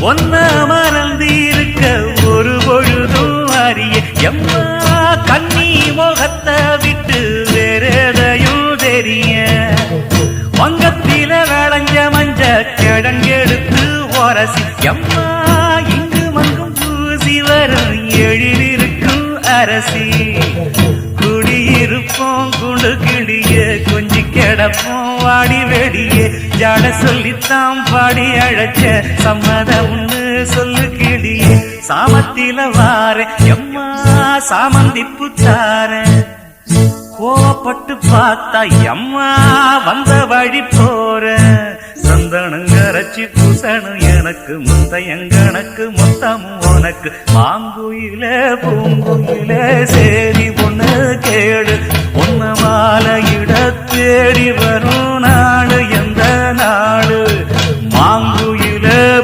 ஒன்ன மறந்திருக்க ஒரு பொழுதும் அறிய எம்மா கண்ணி முகத்தை விட்டு வேறெதையும் தெரிய வங்கத்தில விளைஞ்ச மஞ்ச கிழங்கெடுத்து உரசி எம்மா இங்கு மங்கும் பூசி வரும் எழிலிருக்கும் அரசி குடியிருப்போம் குண்டு கிளிய கொஞ்சி கிடப்போம் வாடி வெடியே ஜாட சொல்லித்தான் பாடி அழைச்ச சம்மதம்னு சொல்லு கிளியே சாமத்தில வார எம்மா சாமந்தி புத்தார கோவப்பட்டு பார்த்தா எம்மா வந்த வழி போற சந்தனங்கரைச்சி பூசணும் எனக்கு முத்தையங்கணக்கு மொத்தமும் உனக்கு மாங்குயில பூங்குயில சேரி பொண்ணு கேடு பொண்ணு மாலையிட தேடி வரும் நான்